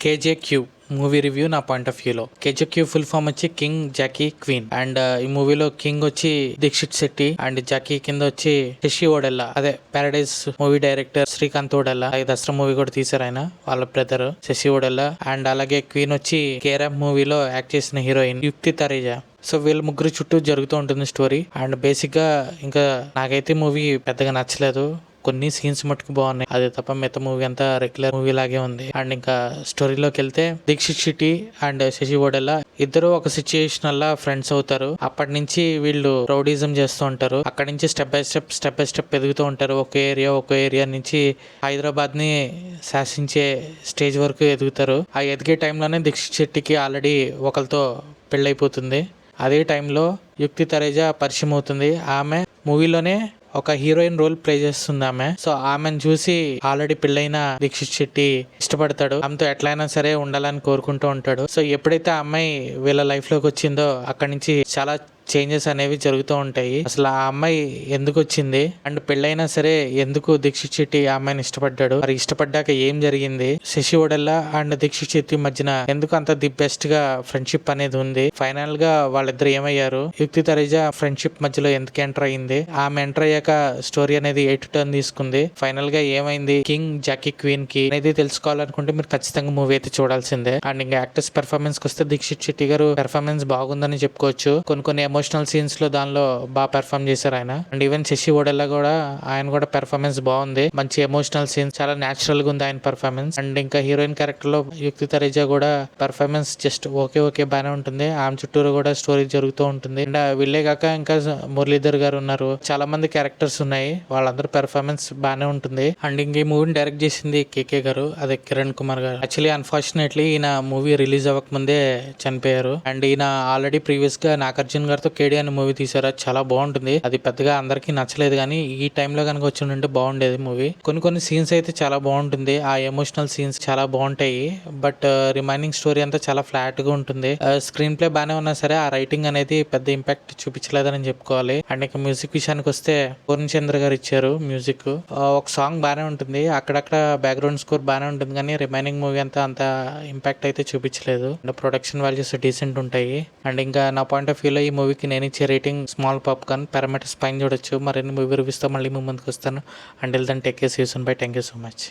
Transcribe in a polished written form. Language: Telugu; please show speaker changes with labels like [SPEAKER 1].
[SPEAKER 1] కేజేక్యూ మూవీ రివ్యూ నా పాయింట్ ఆఫ్ వ్యూలో. కేజేక్యూ ఫుల్ ఫామ్ వచ్చి కింగ్ జాకీ క్వీన్. అండ్ ఈ మూవీలో కింగ్ వచ్చి దీక్షిత్ శెట్టి అండ్ జాకీ కింద వచ్చి శశి ఓడెల్లా, అదే పారడైజ్ మూవీ డైరెక్టర్ శ్రీకాంత్ ఓడెల్లా. అలాగే దసరా మూవీ కూడా తీశారు ఆయన, వాళ్ళ బ్రదర్ శశి ఓడెల్లా. అండ్ అలాగే క్వీన్ వచ్చి కేరాప్ మూవీలో యాక్ట్ చేసిన హీరోయిన్ యుక్తి తరేజా. సో వీళ్ళ ముగ్గురు చుట్టూ జరుగుతూ ఉంటుంది స్టోరీ. అండ్ బేసిక్ గా ఇంకా నాకైతే మూవీ పెద్దగా నచ్చలేదు. కొన్ని సీన్స్ మట్టుకు బాగున్నాయి, అదే తప్ప మిగతా మూవీ అంతా రెగ్యులర్ మూవీ లాగే ఉంది. అండ్ ఇంకా స్టోరీలోకి వెళ్తే దీక్షిత్ శెట్టి అండ్ శశి ఓడెల్లా ఇద్దరు ఒక సిచ్యుయేషన్ వల్ల ఫ్రెండ్స్ అవుతారు. అప్పటి నుంచి వీళ్ళు రౌడీజం చేస్తూ ఉంటారు. అక్కడి నుంచి స్టెప్ బై స్టెప్ ఎదుగుతూ ఉంటారు. ఒక ఏరియా నుంచి హైదరాబాద్ ని శాసించే స్టేజ్ వరకు ఎదుగుతారు. ఆ ఎదిగే టైంలోనే దీక్షిత్ శెట్టికి ఆల్రెడీ ఒకరితో పెళ్ళైపోతుంది. అదే టైంలో యుక్తి తరేజా పరిచయం అవుతుంది. ఆమె మూవీలోనే ఒక హీరోయిన్ రోల్ ప్లే చేస్తుంది ఆమె. సో ఆమెను చూసి ఆల్రెడీ పెళ్ళైన దీక్షిత్ శెట్టి ఇష్టపడతాడు. ఆమెతో ఎట్లయినా సరే ఉండాలని కోరుకుంటూ ఉంటాడు. సో ఎప్పుడైతే ఆ అమ్మాయి వీళ్ళ లైఫ్ లోకి వచ్చిందో అక్కడి నుంచి చాలా చేంజెస్ అనేవి జరుగుతూ ఉంటాయి. అసలు ఆ అమ్మాయి ఎందుకు వచ్చింది అండ్ పెళ్ళైనా సరే ఎందుకు దీక్షిత్ శెట్టి ఆ అమ్మాయిని ఇష్టపడ్డాడు, మరి ఇష్టపడ్డాక ఏం జరిగింది, శశి ఓడెల్లా అండ్ దీక్షిత్ శెట్టి మధ్యన ఎందుకు అంత ది బెస్ట్ గా ఫ్రెండ్షిప్ అనేది ఉంది, ఫైనల్ గా వాళ్ళిద్దరు ఏమయ్యారు, యుక్తి తరేజా ఫ్రెండ్షిప్ మధ్యలో ఎందుకు ఎంటర్ అయ్యింది, ఆమె ఎంటర్ అయ్యాక స్టోరీ అనేది ఎయిట్ టర్న్ తీసుకుంది, ఫైనల్ గా ఏమైంది కింగ్ జాకీ క్వీన్ కి అనేది తెలుసుకోవాలనుకుంటే మీరు ఖచ్చితంగా మూవీ అయితే చూడాల్సిందే. అండ్ ఇంకా యాక్టర్స్ పెర్ఫార్మెన్స్ కి వస్తే దీక్షిత్ శెట్టి గారు పెర్ఫార్మెన్స్ బాగుందని చెప్పుకోవచ్చు. కొన్ని ఎమోషనల్ సీన్స్ లో దానిలో బాగా పెర్ఫార్మ్ చేశారు ఆయన. అండ్ ఈవెన్ శశి ఓడెల్లా కూడా ఆయన కూడా పెర్ఫార్మెన్స్ బాగుంది, మంచి ఎమోషనల్ సీన్స్, చాలా న్యాచురల్ గా ఉంది ఆయన పెర్ఫార్మెన్స్. అండ్ ఇంకా హీరోయిన్ క్యారెక్టర్ లో యుక్తి తరేజా కూడా పెర్ఫార్మెన్స్ జస్ట్ ఓకే బాగానే ఉంటుంది. ఆమె చుట్టూరు కూడా స్టోరీ జరుగుతూ ఉంటుంది. అండ్ వీళ్ళే కాక ఇంకా మురళీధర్ గారు ఉన్నారు, చాలా మంది క్యారెక్టర్స్ ఉన్నాయి, వాళ్ళందరూ పెర్ఫార్మెన్స్ బాగానే ఉంటుంది. అండ్ ఇంక ఈ మూవీని డైరెక్ట్ చేసింది కేకే గారు, అదే కిరణ్ కుమార్ గారు. యాక్చువల్లీ అన్ఫార్చునేట్లీ ఈయన మూవీ రిలీజ్ అవ్వక ముందే చనిపోయారు. అండ్ ఈయన ఆల్రెడీ ప్రీవియస్ గా నాగార్జున గారితో కేడి అనే మూవీ తీసారు, అది చాలా బాగుంటుంది. అది పెద్దగా అందరికి నచ్చలేదు, కానీ ఈ టైంలో కనుక వచ్చి ఉంటే బాగుండేది మూవీ. కొన్ని సీన్స్ అయితే చాలా బాగుంటుంది, ఆ ఎమోషనల్ సీన్స్ చాలా బాగుంటాయి. బట్ రిమైనింగ్ స్టోరీ అంతా చాలా ఫ్లాట్ గా ఉంటుంది. స్క్రీన్ ప్లే బాగానే ఉన్నా సరే ఆ రైటింగ్ అనేది పెద్ద ఇంపాక్ట్ చూపించలేదని చెప్పుకోవాలి. అండ్ ఇక మ్యూజిక్ విషయానికి వస్తే పూర్ణ చంద్ర గారు ఇచ్చారు మ్యూజిక్. ఒక సాంగ్ బాగానే ఉంటుంది, అక్కడక్కడ బ్యాక్గ్రౌండ్ స్కోర్ బాగానే ఉంటుంది, కానీ రిమైనింగ్ మూవీ అంతా అంత ఇంపాక్ట్ అయితే చూపించలేదు. అండ్ ప్రొడక్షన్ వాల్యూస్ డీసెంట్ ఉంటాయి. అండ్ ఇంకా నా పాయింట్ ఆఫ్ వ్యూలో ఈ మూవీకి నేను ఇచ్చే రేటింగ్ స్మాల్ పాప్కార్న్ పారామీటర్స్ పైన చూడొచ్చు. మరిన్ని మూవీ రివ్యూస్తో మళ్ళీ ముందుకు వస్తాను. Until then take care, see you soon, bye. Thank you so much.